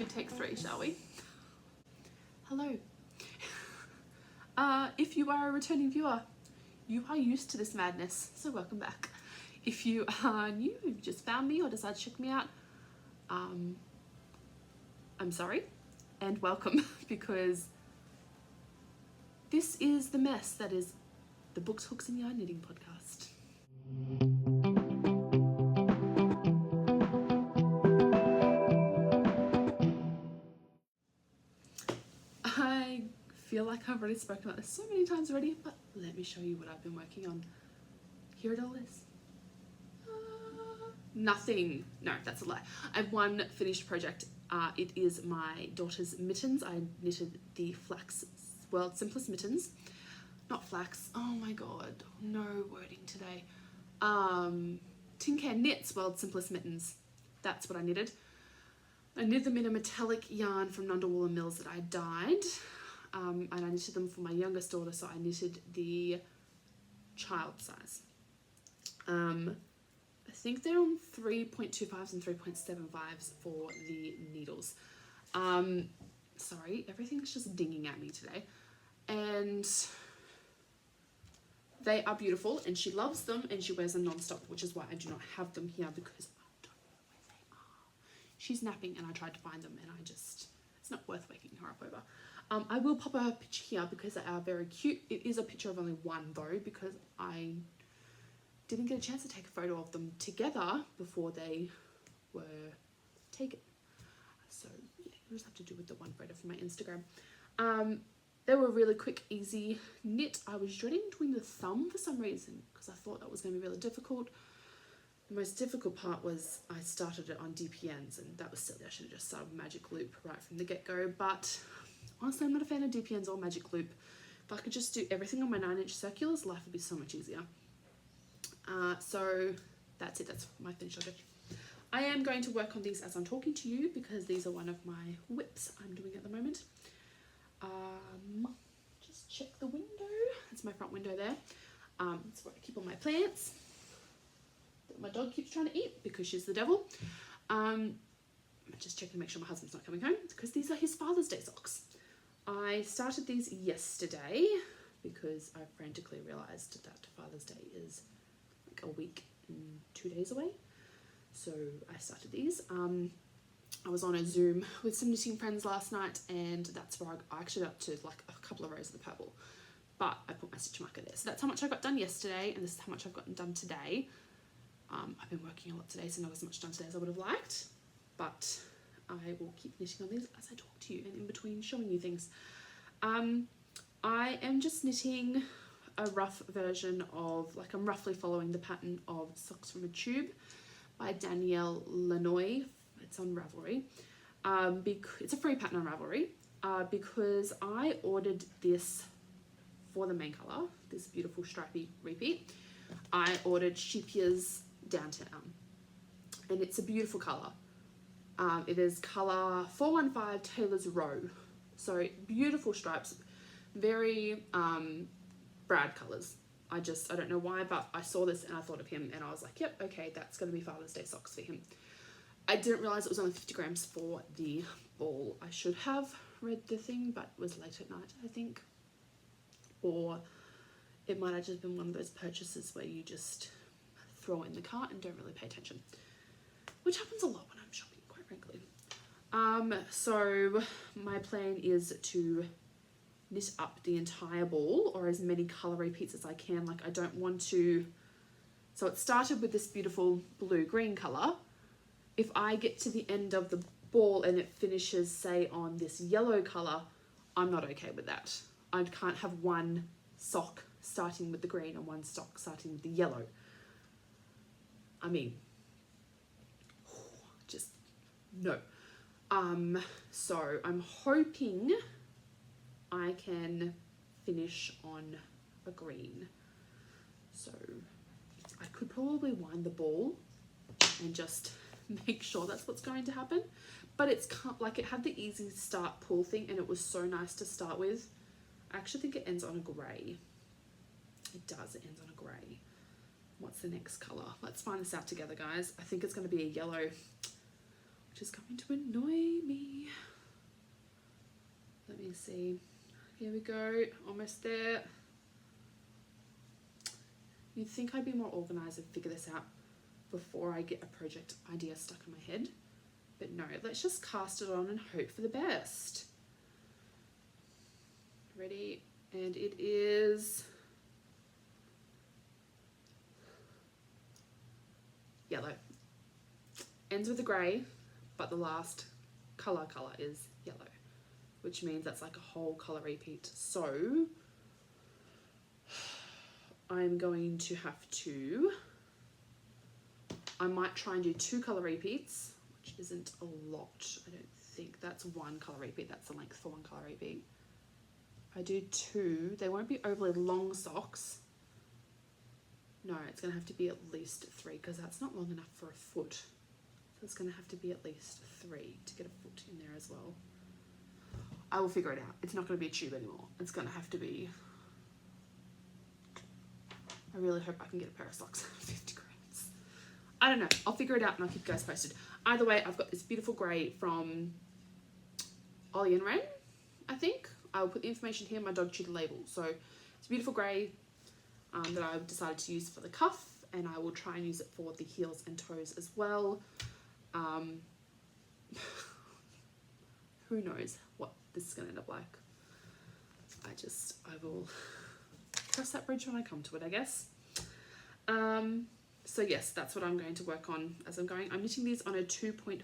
do take 3, shall we? Hello. If you are a returning viewer, you are used to this madness, so welcome back. If you are new, you've just found me or decided to check me out, I'm sorry and welcome, because this is the mess that is the Books, Hooks and Yarn Knitting Podcast. I feel like I've already spoken about this so many times already, but let me show you what I've been working on. Here it all is. Nothing. No, that's a lie. I have one finished project. It is my daughter's mittens. I knitted the Flax World's Simplest Mittens. Not Flax. Oh my god. No wording today. Tincanknits World's Simplest Mittens. That's what I knitted. I knitted them in a metallic yarn from Nundawool Mills that I dyed. And I knitted them for my youngest daughter, so I knitted the child size. I think they're on 3.25s and 3.75s for the needles. Sorry, everything's just dinging at me today. And they are beautiful, and she loves them, and she wears them non-stop, which is why I do not have them here, because I don't know where they are. She's napping, and I tried to find them, and it's not worth waking her up over. I will pop a picture here because they are very cute. It is a picture of only one though, because I didn't get a chance to take a photo of them together before they were taken. So yeah, you just have to do with the one photo from my Instagram. They were really quick, easy knit. I was dreading doing the thumb for some reason, because I thought that was going to be really difficult. The most difficult part was I started it on DPNs, and that was silly. I should have just started magic loop right from the get-go, but honestly, I'm not a fan of DPNs or magic loop. If I could just do everything on my 9-inch circulars, life would be so much easier. So that's it. That's my finished object. I am going to work on these as I'm talking to you, because these are one of my whips I'm doing at the moment. Just check the window. That's my front window there. That's where I keep all my plants that my dog keeps trying to eat because she's the devil. I'm just checking to make sure my husband's not coming home, because these are his Father's Day socks. I started these yesterday because I frantically realised that Father's Day is like a week and 2 days away. So I started these. I was on a Zoom with some knitting friends last night, and that's where I actually got to like a couple of rows of the purple, but I put my stitch marker there. So that's how much I got done yesterday, and this is how much I've gotten done today. I've been working a lot today, so not as much done today as I would have liked, but I will keep knitting on these as I talk to you and in between showing you things. I am just knitting a rough version of, like, I'm roughly following the pattern of Socks from a Tube by Danielle Lanois. It's on Ravelry. It's a free pattern on Ravelry, because I ordered this for the main colour, this beautiful stripy repeat. I ordered Scheepjes Downtown, and it's a beautiful colour. It is colour 415 Tailor's Row. So beautiful stripes, very Brad colours. I don't know why, but I saw this and I thought of him, and I was like, yep, okay, that's going to be Father's Day socks for him. I didn't realise it was only 50 grams for the ball. I should have read the thing, but it was late at night, I think. Or it might have just been one of those purchases where you just throw it in the cart and don't really pay attention, which happens a lot when I'm shopping, quite frankly. So my plan is to knit up the entire ball, or as many colour repeats as I can. Like, I don't want to, so it started with this beautiful blue-green colour. If I get to the end of the ball and it finishes, say, on this yellow colour, I'm not okay with that. I can't have one sock starting with the green and one sock starting with the yellow. I mean, just no. So I'm hoping I can finish on a green. So I could probably wind the ball and just make sure that's what's going to happen, but it's like, it had the easy start pull thing, and it was so nice to start with. I actually think it ends on a grey. It does, it ends on a grey. What's the next colour? Let's find this out together, guys. I think it's going to be a yellow. I which is going to annoy me. Let me see. Here we go, almost there. You'd think I'd be more organised and figure this out before I get a project idea stuck in my head. But no, let's just cast it on and hope for the best. Ready? And it is yellow. Ends with a grey, but the last colour is yellow, which means that's like a whole colour repeat. So I'm going to have to, I might try and do 2 colour repeats, which isn't a lot. I don't think that's 1 colour repeat. That's the length for 1 colour repeat. If I do 2, they won't be overly long socks. No, it's going to have to be at least 3 because that's not long enough for a foot. So it's going to have to be at least 3 to get a foot in there as well. I will figure it out. It's not going to be a tube anymore. It's going to have to be... I really hope I can get a pair of socks at 50 grams. I don't know. I'll figure it out and I'll keep you guys posted. Either way, I've got this beautiful grey from Ollie and Wren, I think. I will put the information here. My dog chewed the label. So it's a beautiful grey that I've decided to use for the cuff, and I will try and use it for the heels and toes as well. Who knows what this is going to end up like. I will cross that bridge when I come to it, I guess. So yes, that's what I'm going to work on as I'm going. I'm knitting these on a 2.5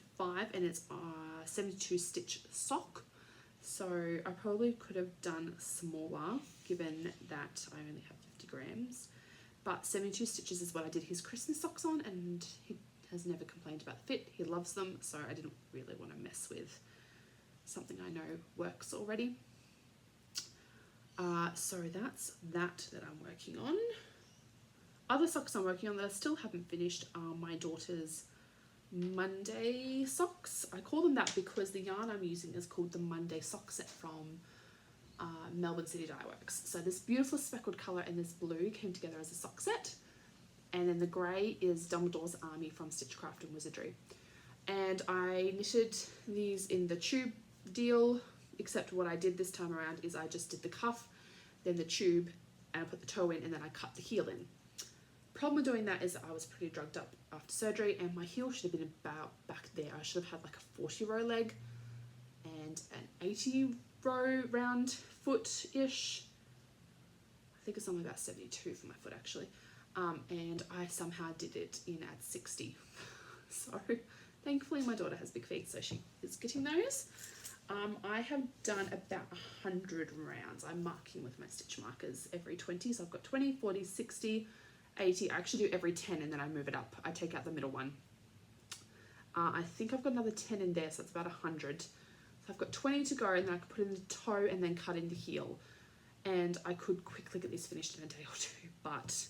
and it's a 72 stitch sock. So I probably could have done smaller given that I only have 50 grams. But 72 stitches is what I did his Christmas socks on, and he has never complained about the fit. He loves them, so I didn't really want to mess with something I know works already. So that's that I'm working on. Other socks I'm working on that I still haven't finished are my daughter's Monday socks. I call them that because the yarn I'm using is called the Monday sock set from Melbourne City Dyeworks. So this beautiful speckled colour and this blue came together as a sock set. And then the grey is Dumbledore's Army from Stitchcraft and Wizardry. And I knitted these in the tube deal, except what I did this time around is I just did the cuff, then the tube, and I put the toe in, and then I cut the heel in. Problem with doing that is I was pretty drugged up after surgery, and my heel should have been about back there. I should have had like a 40 row leg and an 80 row round foot-ish. I think it's only about 72 for my foot actually. And I somehow did it in at 60. So thankfully my daughter has big feet, so she is getting those. I have done about 100 rounds. I'm marking with my stitch markers every 20. So I've got 20, 40, 60, 80. I actually do every 10 and then I move it up. I take out the middle one. I think I've got another 10 in there, so it's about 100. So I've got 20 to go, and then I could put in the toe and then cut in the heel. And I could quickly get this finished in a day or two, but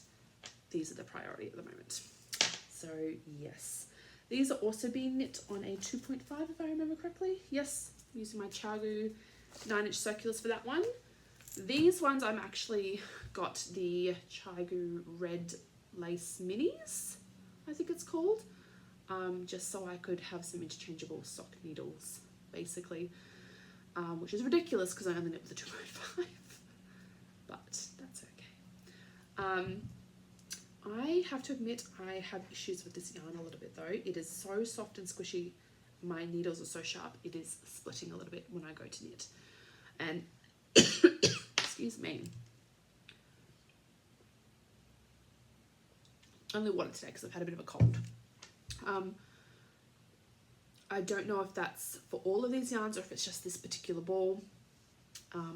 these are the priority at the moment. So yes, these are also being knit on a 2.5 if I remember correctly. Yes, using my Chagu 9-inch circulars for that one. These ones I'm actually got the Chagu red lace minis, I think it's called, just so I could have some interchangeable sock needles basically, which is ridiculous because I only knit with a 2.5, but that's okay. I have to admit I have issues with this yarn a little bit though. It is so soft and squishy. My needles are so sharp, it is splitting a little bit when I go to knit. And excuse me. Only water today because I've had a bit of a cold. I don't know if that's for all of these yarns or if it's just this particular ball,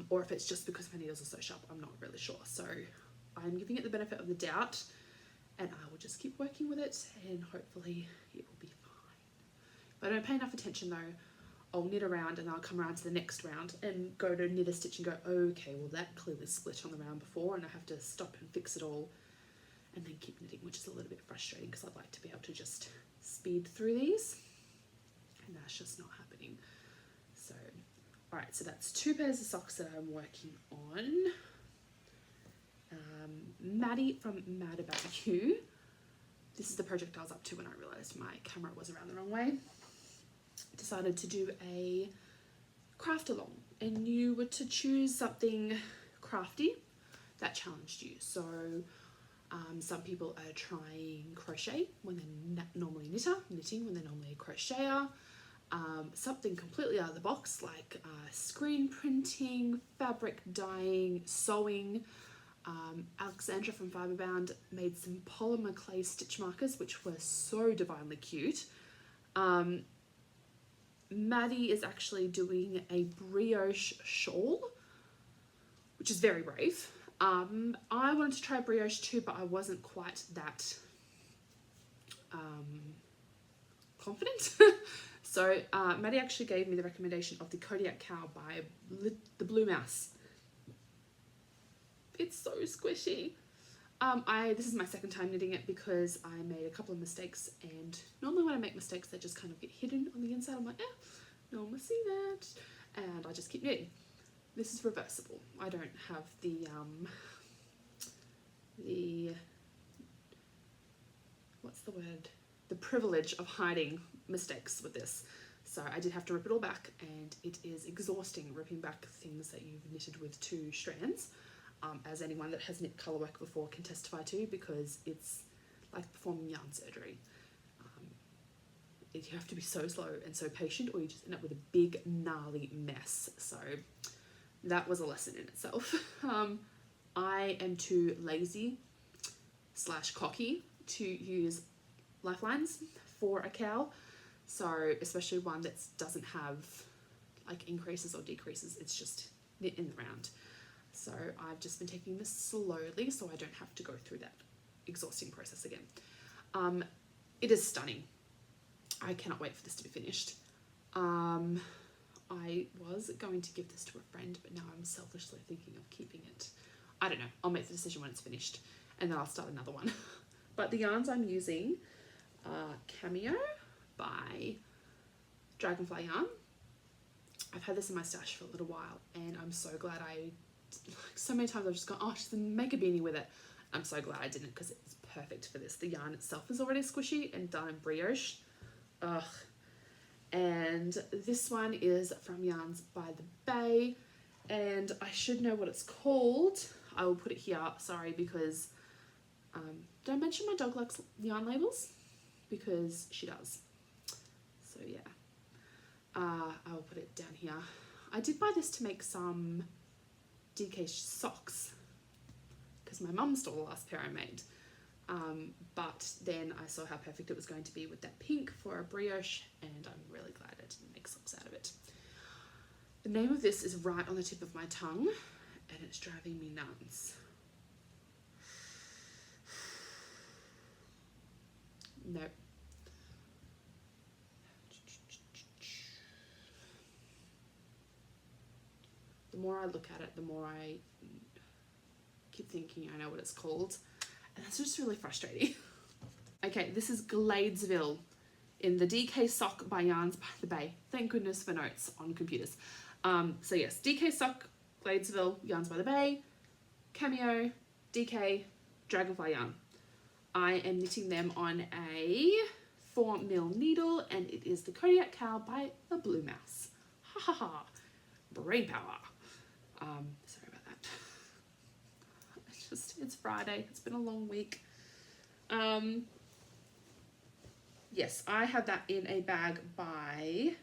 or if it's just because my needles are so sharp. I'm not really sure. So I'm giving it the benefit of the doubt, and I will just keep working with it and hopefully it will be fine. If I don't pay enough attention though, I'll knit around and I'll come around to the next round and go to knit a stitch and go, okay, well that clearly split on the round before, and I have to stop and fix it all and then keep knitting, which is a little bit frustrating because I'd like to be able to just speed through these, and that's just not happening. So, all right, so that's 2 pairs of socks that I'm working on. Maddie from Mad About You. This is the project I was up to when I realised my camera was around the wrong way. decided to do a craft along, and you were to choose something crafty that challenged you. So some people are trying crochet when they're normally knitting when they're normally a crocheter. Something completely out of the box like screen printing, fabric dyeing, sewing. Alexandra from Fiberbound made some polymer clay stitch markers, which were so divinely cute. Maddie is actually doing a brioche shawl, which is very brave. I wanted to try brioche too, but I wasn't quite that confident. So Maddie actually gave me the recommendation of the Kodiak Cowl by the Blue Mouse. It's so squishy. This is my second time knitting it because I made a couple of mistakes, and normally when I make mistakes they just kind of get hidden on the inside. I'm like, no one will see that, and I just keep knitting. This is reversible. I don't have the what's the word? The privilege of hiding mistakes with this. So I did have to rip it all back, and it is exhausting ripping back things that you've knitted with 2 strands. As anyone that has knit colourwork before can testify to, because it's like performing yarn surgery. You have to be so slow and so patient, or you just end up with a big gnarly mess. So that was a lesson in itself. I am too lazy / cocky to use lifelines for a cowl, so especially one that doesn't have like increases or decreases, it's just knit in the round. So I've just been taking this slowly so I don't have to go through that exhausting process again. It is stunning. I cannot wait for this to be finished. I was going to give this to a friend, but now I'm selfishly thinking of keeping it. I don't know. I'll make the decision when it's finished, and then I'll start another one. But the yarns I'm using are Cameo by Dragonfly yarn. I've had this in my stash for a little while, and I'm so glad so many times I've just gone, oh, just make a beanie with it. I'm so glad I didn't, because it's perfect for this. The yarn itself is already squishy and done in brioche. Ugh. And this one is from Yarns by the Bay, and I should know what it's called. I will put it here, sorry, because did I mention my dog likes yarn labels? Because she does. So yeah, I will put it down here. I did buy this to make some DK socks because my mum stole the last pair I made. But then I saw how perfect it was going to be with that pink for a brioche, and I'm really glad I didn't make socks out of it. The name of this is right on the tip of my tongue, and it's driving me nuts. Nope. The more I look at it, the more I keep thinking I know what it's called. And that's just really frustrating. Okay, this is Gladesville in the DK Sock by Yarns by the Bay. Thank goodness for notes on computers. So yes, DK Sock, Gladesville, Yarns by the Bay, Cameo, DK, Dragonfly yarn. I am knitting them on a 4mm needle, and it is the Kodiak Cowl by the Blue Mouse. Ha ha ha. Brain power. Sorry about that. It's Friday. It's been a long week. Yes, I have that in a bag by,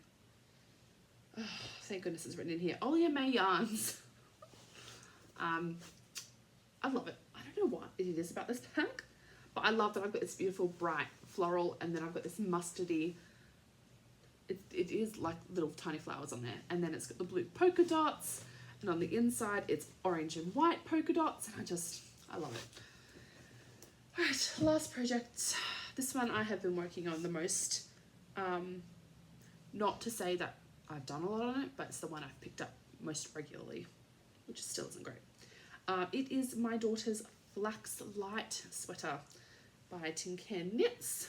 oh, thank goodness it's written in here, Ollie and May Yarns. I love it. I don't know what it is about this bag, but I love that I've got this beautiful bright floral, and then I've got this mustardy, it is like little tiny flowers on there, and then it's got the blue polka dots, and on the inside it's orange and white polka dots, and I love it. Alright, last project. This one I have been working on the most. Not to say that I've done a lot on it, but it's the one I've picked up most regularly, which still isn't great. It is my daughter's Flax Light sweater by Tincanknits.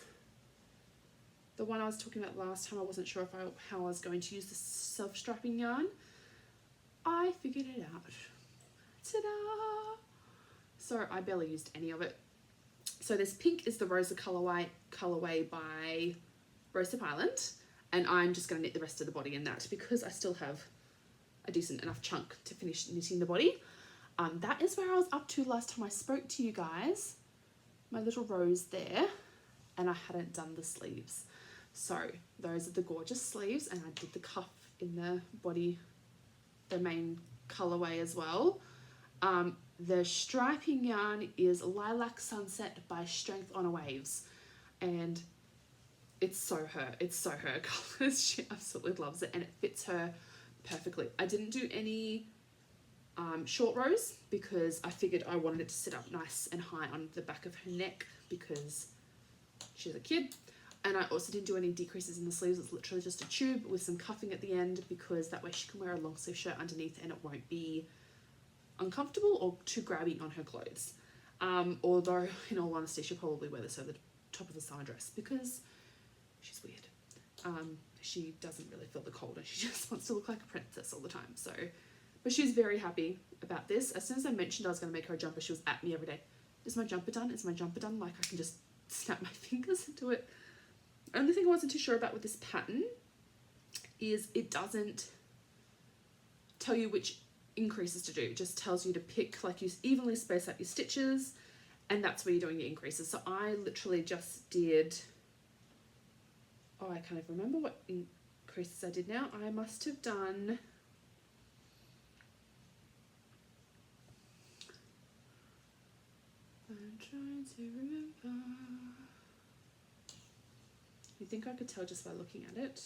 The one I was talking about last time, I wasn't sure how I was going to use the self-strapping yarn. I figured it out. Ta-da! So I barely used any of it. So this pink is the Rosa colorway by Rosehip Island, And I'm just going to knit the rest of the body in that because I still have a decent enough chunk to finish knitting the body. That is where I was up to last time I spoke to you guys. My little rows there, and I hadn't done the sleeves. So those are the gorgeous sleeves, and I did the cuff in the body, the main colorway as well. The striping yarn is Lilac Sunset by Strength on Waves, and it's so her colors. She absolutely loves it, and it fits her perfectly. I didn't do any short rows because I figured I wanted it to sit up nice and high on the back of her neck because she's a kid. And I also didn't do any decreases in the sleeves. It's literally just a tube with some cuffing at the end because that way she can wear a long sleeve shirt underneath and it won't be uncomfortable or too grabby on her clothes. Although in all honesty she'll probably wear this over the top of a summer dress because she's weird. She doesn't really feel the cold and she just wants to look like a princess all the time. So, but she's very happy about this. As soon as I mentioned I was going to make her a jumper, she was at me every day. Is my jumper done? Is my jumper done? Like I can just snap my fingers into it. Only thing I wasn't too sure about with this pattern is it doesn't tell you which increases to do. It just tells you to pick, like you evenly space out your stitches, and that's where you're doing your increases. So I literally just did, oh, I can't even remember what increases I did now. I must have done, I'm trying to remember. You think I could tell just by looking at it?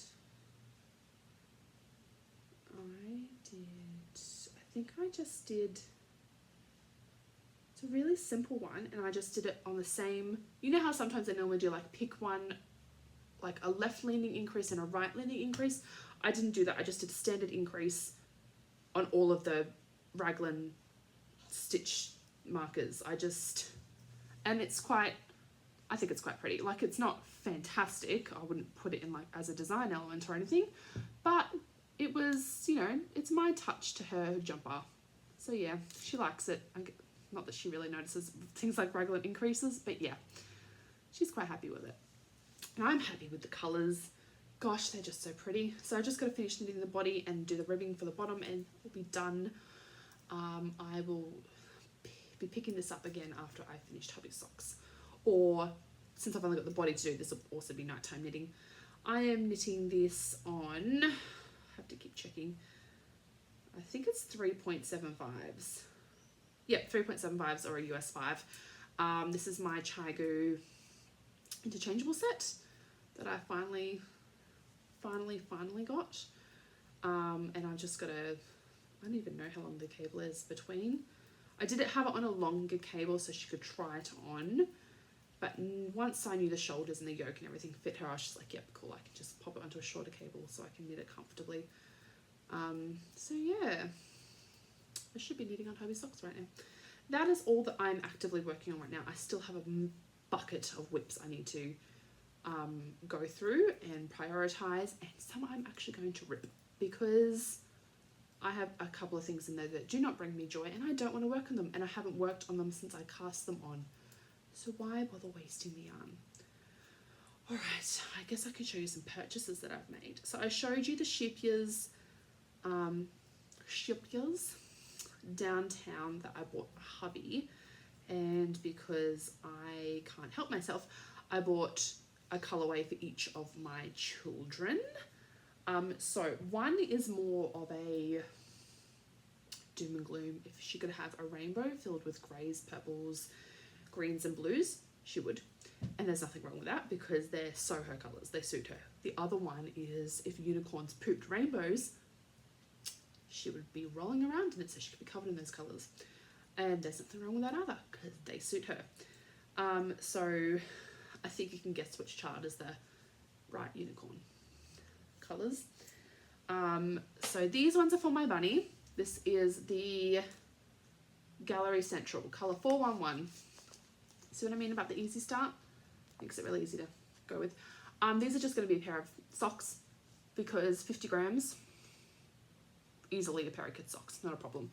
I think I just did, it's a really simple one, and I just did it on the same, you know how sometimes they normally do like pick one, like a left leaning increase and a right leaning increase? I didn't do that. I just did a standard increase on all of the raglan stitch markers. And it's quite, I think it's quite pretty. Like it's not fantastic. I wouldn't put it in like as a design element or anything, but it was, you know, it's my touch to her jumper. So yeah, she likes it. Not that she really notices things like raglan increases, but yeah, she's quite happy with it. And I'm happy with the colours. Gosh, they're just so pretty. So I just got to finish knitting the body and do the ribbing for the bottom and we'll be done. I will be picking this up again after I finish hubby socks. Or since I've only got the body to do, this will also be nighttime knitting. I am knitting this on, I have to keep checking, I think it's 3.75s. Yep, 3.75s or a US 5. This is my Chigu interchangeable set that I finally got. And I've just got to, I don't even know how long the cable is between. I did have it on a longer cable so she could try it on. But once I knew the shoulders and the yoke and everything fit her, I was just like, yep, cool, I can just pop it onto a shorter cable so I can knit it comfortably. So yeah, I should be knitting on hubby socks right now. That is all that I'm actively working on right now. I still have a bucket of whips I need to go through and prioritise, and some I'm actually going to rip because I have a couple of things in there that do not bring me joy and I don't want to work on them, and I haven't worked on them since I cast them on. So why bother wasting the yarn? Alright, I guess I could show you some purchases that I've made. So I showed you the Scheepjes downtown that I bought for hubby, and because I can't help myself, I bought a colourway for each of my children. So one is more of a doom and gloom. If she could have a rainbow filled with greys, purples, greens and blues, she would. And there's nothing wrong with that because they're so her colours, they suit her. The other one is if unicorns pooped rainbows, she would be rolling around in it, so she could be covered in those colours. And there's nothing wrong with that either because they suit her. So I think you can guess which chart is the right unicorn colours. So these ones are for my bunny. This is the Gallery Central, colour 411. See what I mean about the easy start? Makes it really easy to go with. These are just going to be a pair of socks because 50 grams, easily a pair of kids' socks, not a problem.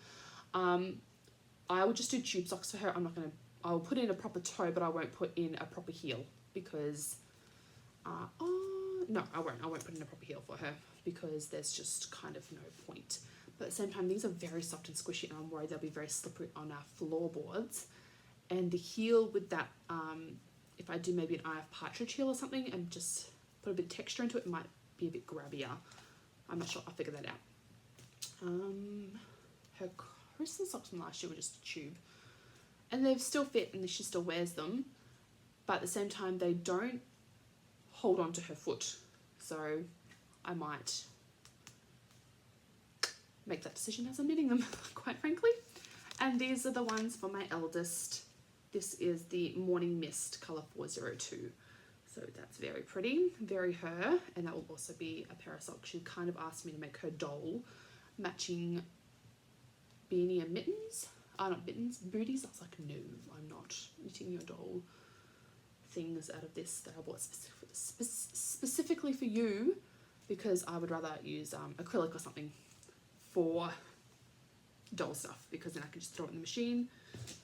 I will just do tube socks for her. I'll put in a proper toe, but I won't put in a proper heel because, oh, No, I won't put in a proper heel for her because there's just kind of no point. But at the same time, these are very soft and squishy, and I'm worried they'll be very slippery on our floorboards. And the heel with that, if I do maybe an Eye of Partridge heel or something and just put a bit of texture into it, it might be a bit grabbier. I'm not sure. I'll figure that out. Her crystal socks from last year were just a tube. And they still fit and she still wears them. But at the same time, they don't hold on to her foot. So I might make that decision as I'm knitting them, quite frankly. And these are the ones for my eldest. This is the Morning Mist colour 402. So that's very pretty, very her. And that will also be a pair of socks. She kind of asked me to make her doll matching beanie and mittens. Not mittens, booties. I was like, no, I'm not knitting your doll things out of this that I bought specifically for you, because I would rather use acrylic or something for doll stuff, because then I can just throw it in the machine.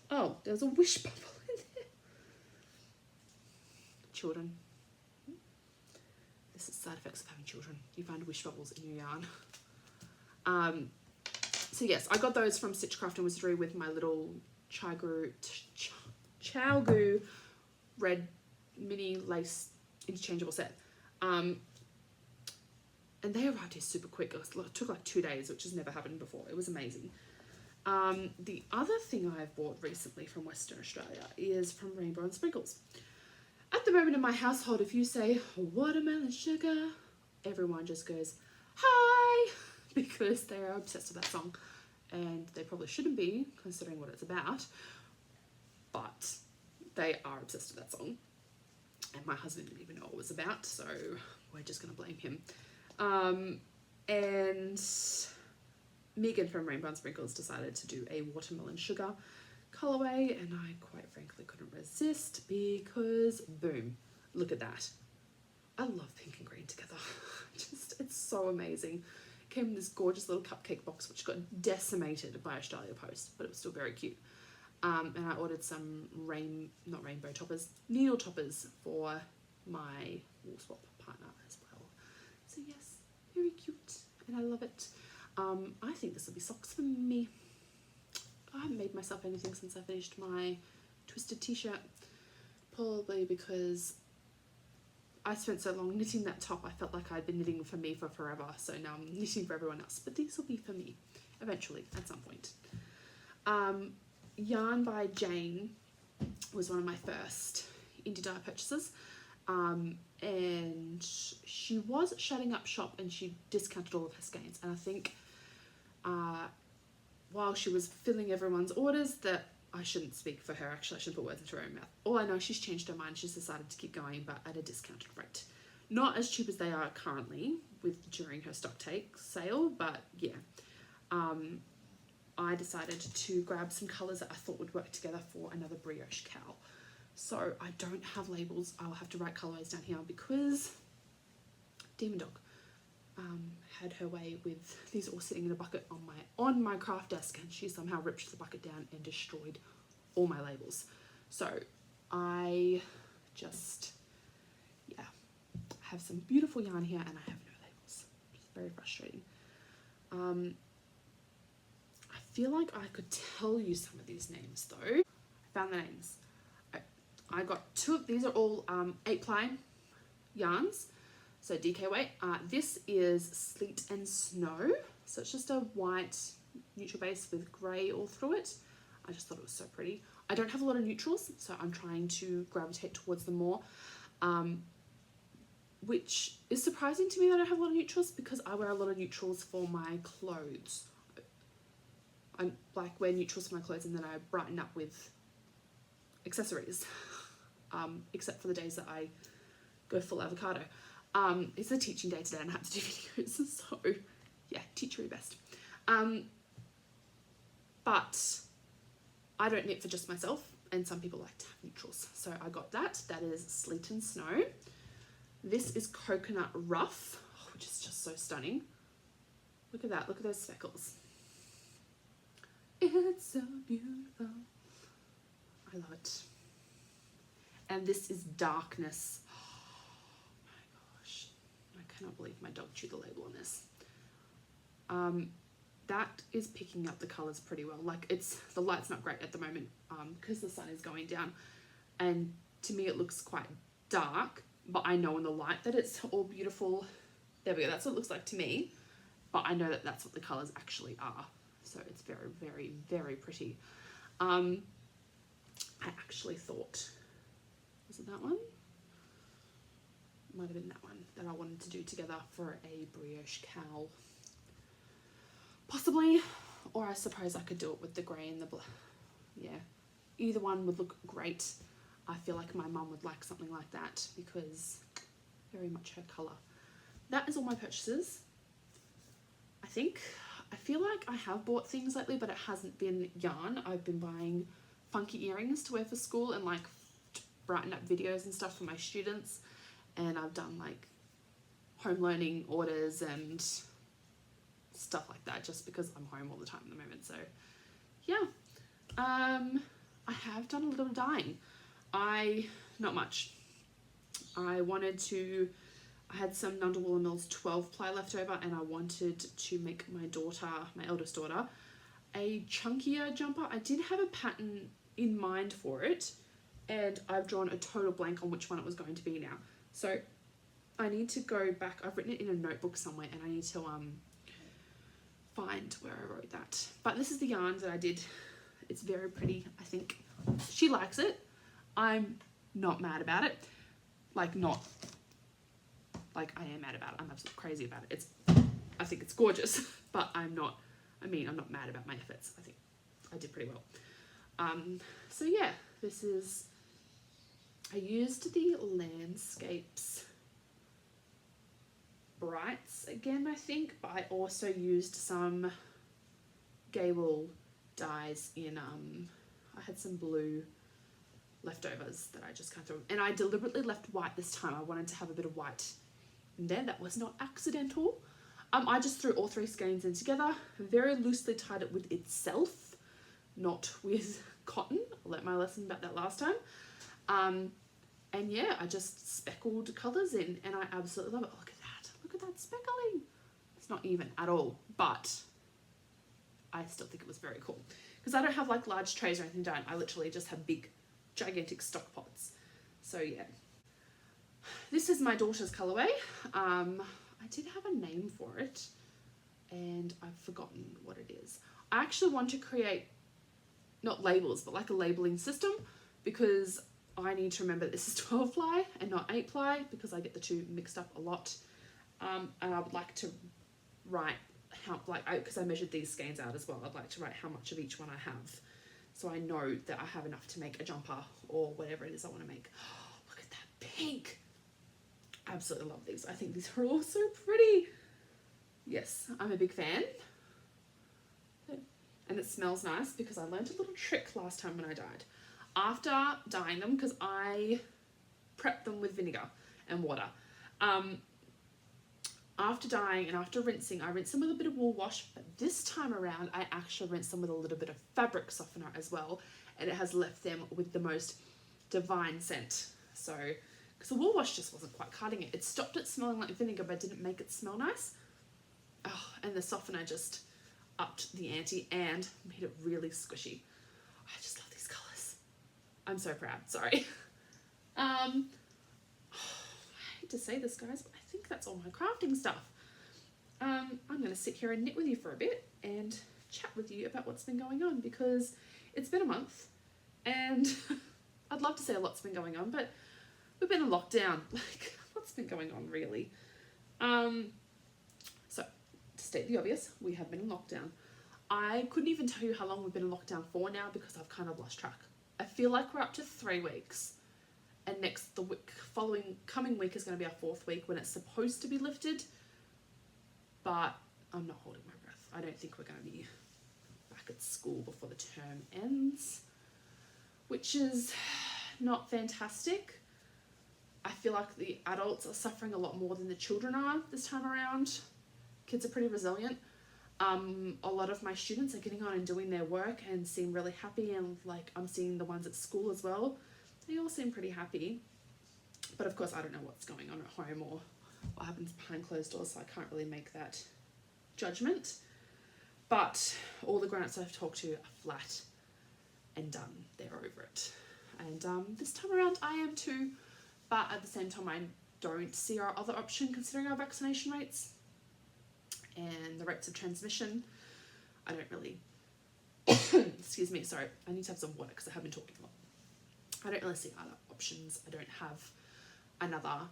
Oh, there's a wish bubble in there. Children. This is side effects of having children. You find wish bubbles in your yarn. So yes, I got those from Stitchcraft and Wizardry with my little Chowgoo red mini lace interchangeable set. And they arrived here super quick. It took like 2 days, which has never happened before. It was amazing. The other thing I've bought recently from Western Australia is from Rainbow and Sprinkles. At the moment in my household, if you say watermelon sugar, everyone just goes, hi, because they are obsessed with that song. And they probably shouldn't be, considering what it's about. But they are obsessed with that song. And my husband didn't even know what it was about, so we're just going to blame him. And Megan from Rainbow and Sprinkles decided to do a watermelon sugar colourway, and I quite frankly couldn't resist, because boom, look at that. I love pink and green together. It's so amazing. It came in this gorgeous little cupcake box which got decimated by Australia Post, but it was still very cute. And I ordered some not rainbow toppers, needle toppers for my wool swap partner as well. So yes, very cute, and I love it. I think this will be socks for me. I haven't made myself anything since I finished my twisted t-shirt, probably because I spent so long knitting that top. I felt like I'd been knitting for me for forever, so now I'm knitting for everyone else. But these will be for me eventually at some point. Yarn by Jane was one of my first indie dye purchases, and she was shutting up shop and she discounted all of her skeins, and I think while she was filling everyone's orders, that I shouldn't speak for her, actually I shouldn't put words into her own mouth. All I know, she's changed her mind, she's decided to keep going, but at a discounted rate. Not as cheap as they are currently during her stock take sale, but yeah. I decided to grab some colours that I thought would work together for another Brioche cowl. So I don't have labels. I'll have to write colourways down here because Demon Dog had her way with these all sitting in a bucket on my craft desk, and she somehow ripped the bucket down and destroyed all my labels. So I just, yeah, have some beautiful yarn here and I have no labels. It's very frustrating. I feel like I could tell you some of these names though. I found the names. I got two of these, are all 8-ply yarns, so DK weight. This is Sleet and Snow, so it's just a white neutral base with grey all through it. I just thought it was so pretty. I don't have a lot of neutrals, so I'm trying to gravitate towards them more, which is surprising to me that I don't have a lot of neutrals, because I wear a lot of neutrals for my clothes. I like wear neutrals for my clothes and then I brighten up with accessories, except for the days that I go full avocado. It's a teaching day today and I have to do videos, so yeah, teachery best. But I don't knit for just myself, and some people like to have neutrals, so I got that. That is Sleet and Snow. This is Coconut Rough, which is just so stunning. Look at that, look at those speckles. It's so beautiful. I love it. And this is Darkness. Oh my gosh. cannot believe my dog chewed the label on this. That is picking up the colours pretty well. Like the light's not great at the moment because the sun is going down, and to me it looks quite dark, but I know in the light that it's all beautiful. There we go, that's what it looks like to me, but I know that that's what the colours actually are. So it's very, very, very pretty. I actually thought, was it that one? Might have been that one that I wanted to do together for a brioche cowl. Possibly, or I suppose I could do it with the grey and the black. Yeah, either one would look great. I feel like my mum would like something like that because very much her colour. That is all my purchases, I think. I feel like I have bought things lately, but it hasn't been yarn. I've been buying funky earrings to wear for school and like brighten up videos and stuff for my students. And I've done like home learning orders and stuff like that just because I'm home all the time at the moment. So yeah, I have done a little dyeing. Not much. I had some Nundle Mills 12 ply left over, and I wanted to make my eldest daughter, a chunkier jumper. I did have a pattern in mind for it, and I've drawn a total blank on which one it was going to be now. So I need to go back. I've written it in a notebook somewhere, and I need to find where I wrote that. But this is the yarn that I did. It's very pretty. I think she likes it. I'm not mad about it. I am mad about it. I'm absolutely crazy about it. I think it's gorgeous, but I'm not mad about my efforts. I think I did pretty well. So yeah, I used the Landscapes Brights again, I think, but I also used some Gable dyes in, I had some blue leftovers that I just kind of threw, and I deliberately left white this time. I wanted to have a bit of white in there. That was not accidental. I just threw all 3 skeins in together, very loosely tied it with itself, not with cotton. I learnt my lesson about that last time. And yeah, I just speckled colours in, and I absolutely love it. Look at that speckling. It's not even at all, but I still think it was very cool because I don't have like large trays or anything done. I literally just have big gigantic stock pots. So yeah, this is my daughter's colorway. I did have a name for it and I've forgotten what it is. I actually want to create not labels but like a labeling system because I need to remember this is 12 ply and not 8 ply because I get the two mixed up a lot. And I would like to write how, because I measured these skeins out as well, I'd like to write how much of each one I have, so I know that I have enough to make a jumper or whatever it is I want to make. Oh, look at that pink. I absolutely love these. I think these are all so pretty. Yes, I'm a big fan. And it smells nice because I learned a little trick last time when I dyed. After dyeing them, because I prepped them with vinegar and water, after dyeing and after rinsing, I rinsed them with a bit of wool wash, but this time around I actually rinsed them with a little bit of fabric softener as well, and it has left them with the most divine scent. So, because the wool wash just wasn't quite cutting it. It stopped it smelling like vinegar, but didn't make it smell nice. Oh, and the softener just upped the ante and made it really squishy. I just love these colours. I'm so proud, sorry. I hate to say this, guys, but I think that's all my crafting stuff. I'm going to sit here and knit with you for a bit and chat with you about what's been going on because it's been a month and I'd love to say a lot's been going on, but we've been in lockdown. Like, what's been going on really? So, to state the obvious, we have been in lockdown. I couldn't even tell you how long we've been in lockdown for now because I've kind of lost track. I feel like we're up to 3 weeks. And coming week is going to be our 4th week when it's supposed to be lifted. But I'm not holding my breath. I don't think we're going to be back at school before the term ends, which is not fantastic. I feel like the adults are suffering a lot more than the children are this time around. Kids are pretty resilient. A lot of my students are getting on and doing their work and seem really happy, and like I'm seeing the ones at school as well. They all seem pretty happy, but of course I don't know what's going on at home or what happens behind closed doors, so I can't really make that judgment. But all the grown-ups I've talked to are flat and done. They're over it. And this time around I am too, but at the same time I don't see our other option considering our vaccination rates and the rates of transmission. I don't really, excuse me, sorry, I need to have some water because I have been talking a lot. I don't really see other options. I don't have another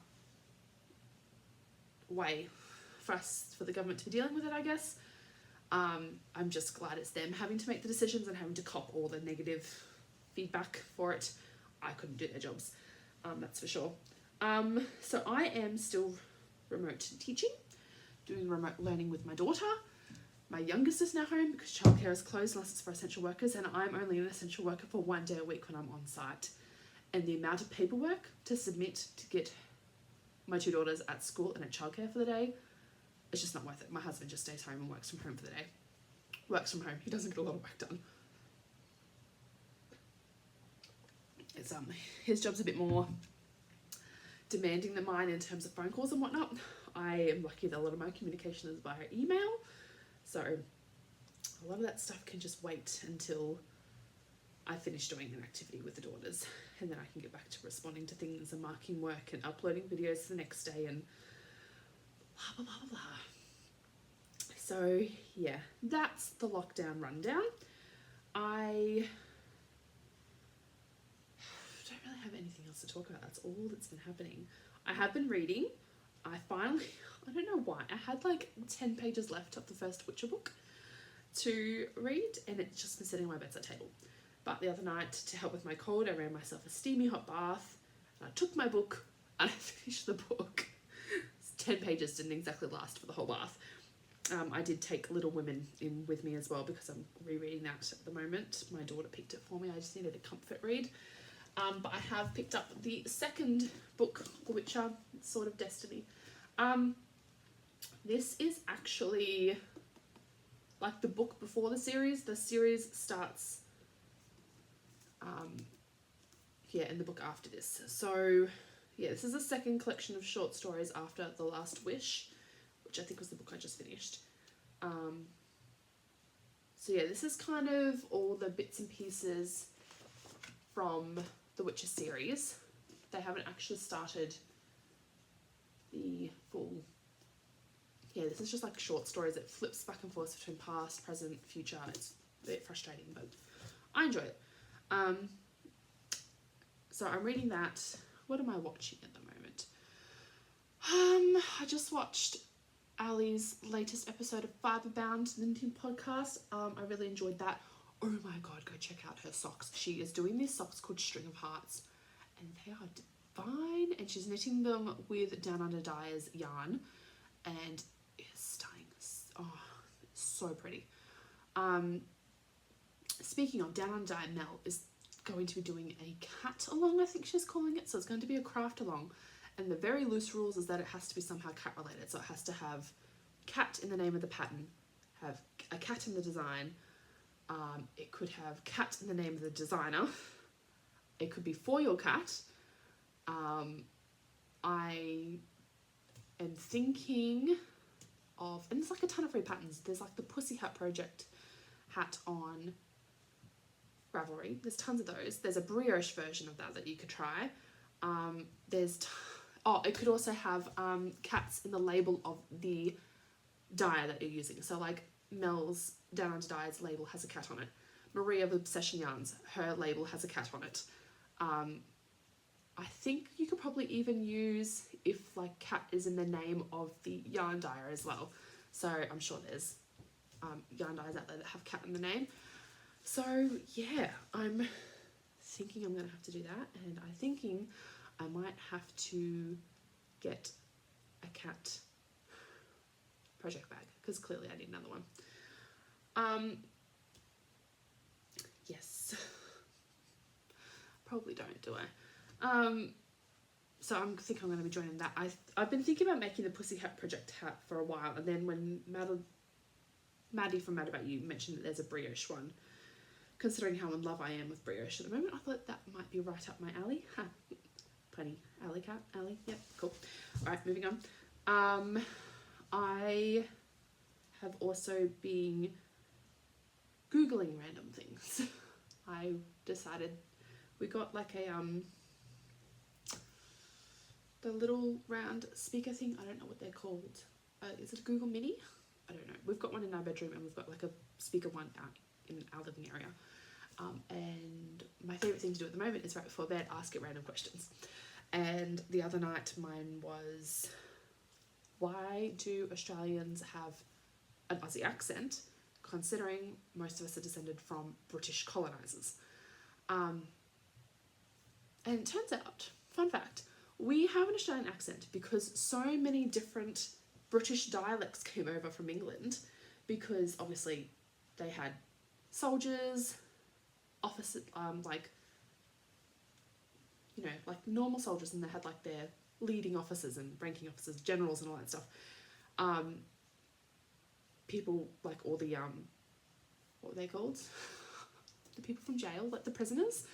way for the government to be dealing with it, I guess. I'm just glad it's them having to make the decisions and having to cop all the negative feedback for it. I couldn't do their jobs, that's for sure. So I am still remote teaching, doing remote learning with my daughter. My youngest is now home because childcare is closed unless it's for essential workers, and I'm only an essential worker for 1 day a week when I'm on site. And the amount of paperwork to submit to get my 2 daughters at school and at childcare for the day, it's just not worth it. My husband just stays home and works from home for the day. Works from home. He doesn't get a lot of work done. It's his job's a bit more demanding than mine in terms of phone calls and whatnot. I am lucky that a lot of my communication is via email, so a lot of that stuff can just wait until I finish doing an activity with the daughters, and then I can get back to responding to things and marking work and uploading videos the next day and blah blah blah blah blah. So yeah, that's the lockdown rundown. I don't really have anything else to talk about. That's all that's been happening. I have been reading. I finally, I don't know why, I had like 10 pages left of the first Witcher book to read, and it's just been sitting on my bedside table. But the other night, to help with my cold, I ran myself a steamy hot bath, and I took my book and I finished the book. 10 pages didn't exactly last for the whole bath. I did take Little Women in with me as well because I'm rereading that at the moment. My daughter picked it for me. I just needed a comfort read. But I have picked up the second book, The Witcher, Sword of Destiny. This is actually like the book before the series. The series starts in the book after this. So yeah, this is the second collection of short stories after The Last Wish, which I think was the book I just finished. So yeah, this is kind of all the bits and pieces from the Witcher series. They haven't actually started the full... Yeah, this is just like short stories. It flips back and forth between past, present, future. It's a bit frustrating, but I enjoy it. So I'm reading that. What am I watching at the moment? I just watched Allie's latest episode of Fiberbound, the knitting podcast. I really enjoyed that. Oh my god, go check out her socks. She is doing these socks called String of Hearts, and they are divine. And she's knitting them with Down Under Dyer's yarn, and it's stunning. Oh, it's so pretty. Speaking of, Down Under Dyer, Mel is going to be doing a cat along, I think she's calling it. So it's going to be a craft along, and the very loose rules is that it has to be somehow cat related. So it has to have cat in the name of the pattern, have a cat in the design. It could have cat in the name of the designer. It could be for your cat. I am thinking of, and there's like a ton of free patterns. There's like the Pussy Hat Project hat on Ravelry. There's tons of those. There's a brioche version of that you could try. It could also have cats in the label of the dye that you're using. So like Mel's Down Under Dyer's label has a cat on it. Maria of Obsession Yarns, her label has a cat on it. I think you could probably even use if like cat is in the name of the yarn dyer as well. So I'm sure there's yarn dyers out there that have cat in the name. So yeah, I'm thinking I'm gonna have to do that, and I'm thinking I might have to get a cat project bag because clearly I need another one. Yes. Probably don't, do I? So I think I'm going to be joining that. I've been thinking about making the Pussy Hat Project hat for a while, and then when Maddie from Mad About You mentioned that there's a brioche one, considering how in love I am with brioche at the moment, I thought that might be right up my alley. Punny. Alley cat? Alley? Yep, cool. Alright, moving on. I have also been Googling random things. I decided we got like a the little round speaker thing. I don't know what they're called. Is it a Google Mini? I don't know. We've got one in our bedroom and we've got like a speaker one out in our living area. And my favourite thing to do at the moment is right before bed, ask it random questions. And the other night mine was, why do Australians have an Aussie accent, considering most of us are descended from British colonisers? And it turns out, fun fact, we have an Australian accent because so many different British dialects came over from England, because obviously they had soldiers, officers, like, you know, like normal soldiers, and they had like their leading officers and ranking officers, generals and all that stuff. People like all the, what were they called? The people from jail, like the prisoners.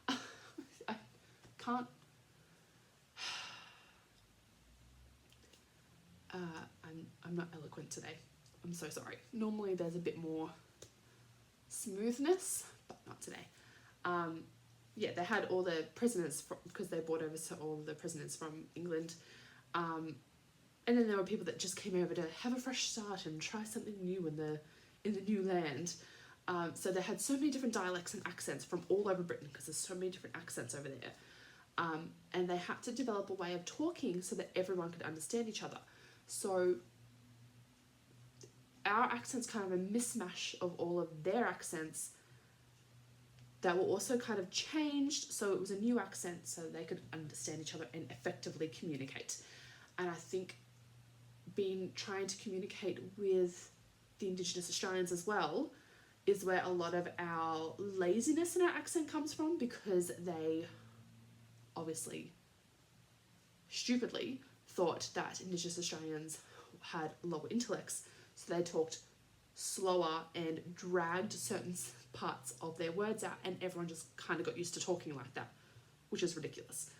I can't, I'm not eloquent today. I'm so sorry. Normally there's a bit more smoothness, but not today. Yeah, they had all the prisoners because they brought over all the prisoners from England. And then there were people that just came over to have a fresh start and try something new in the new land. So they had so many different dialects and accents from all over Britain, because there's so many different accents over there. And they had to develop a way of talking so that everyone could understand each other. So our accent's kind of a mismatch of all of their accents that were also kind of changed, so it was a new accent so they could understand each other and effectively communicate. And I think trying to communicate with the Indigenous Australians as well is where a lot of our laziness in our accent comes from, because they obviously stupidly thought that Indigenous Australians had lower intellects, so they talked slower and dragged certain parts of their words out, and everyone just kind of got used to talking like that, which is ridiculous.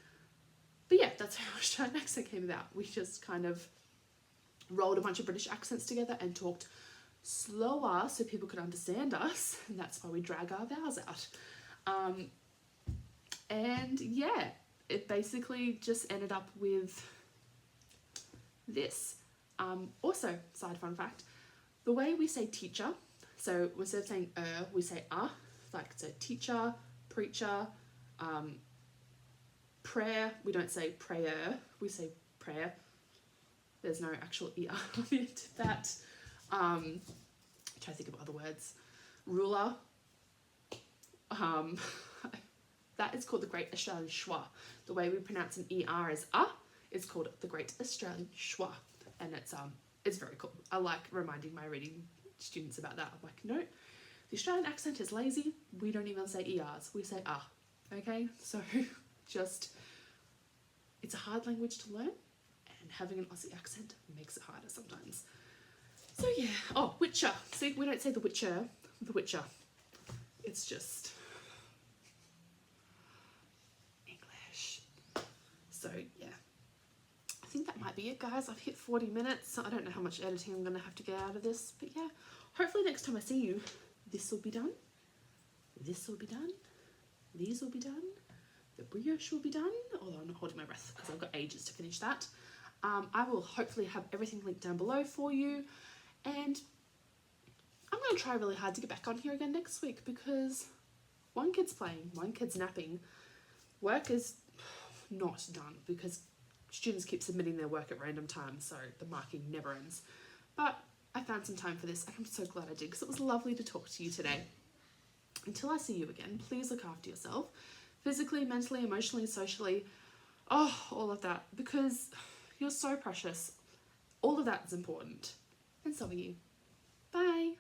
But yeah, that's how Australian accent came about. We just kind of rolled a bunch of British accents together and talked slower so people could understand us, and that's why we drag our vowels out. And yeah, it basically just ended up with this. Also, side fun fact, the way we say teacher, so instead of saying we say like so teacher, preacher, prayer, we don't say prayer, we say prayer. There's no actual ER on the end of that. I'm trying to think of other words. Ruler. That is called the Great Australian Schwa. The way we pronounce an ER as is called the Great Australian Schwa. And it's very cool. I like reminding my reading students about that. I'm like, no, the Australian accent is lazy. We don't even say ERs. We say okay? So just, it's a hard language to learn, and having an Aussie accent makes it harder sometimes. So yeah. Oh, Witcher. See, we don't say the Witcher, the Witcher. It's just English. So yeah. I think that might be it, guys. I've hit 40 minutes. So I don't know how much editing I'm going to have to get out of this. But yeah, hopefully next time I see you, this will be done. This will be done. These will be done. The brioche will be done. Although I'm not holding my breath because I've got ages to finish that. I will hopefully have everything linked down below for you. And I'm going to try really hard to get back on here again next week, because one kid's playing, one kid's napping. Work is not done because students keep submitting their work at random times, so the marking never ends. But I found some time for this, and I'm so glad I did, because it was lovely to talk to you today. Until I see you again, please look after yourself, physically, mentally, emotionally, socially, all of that, because you're so precious. All of that is important, and so are you. Bye.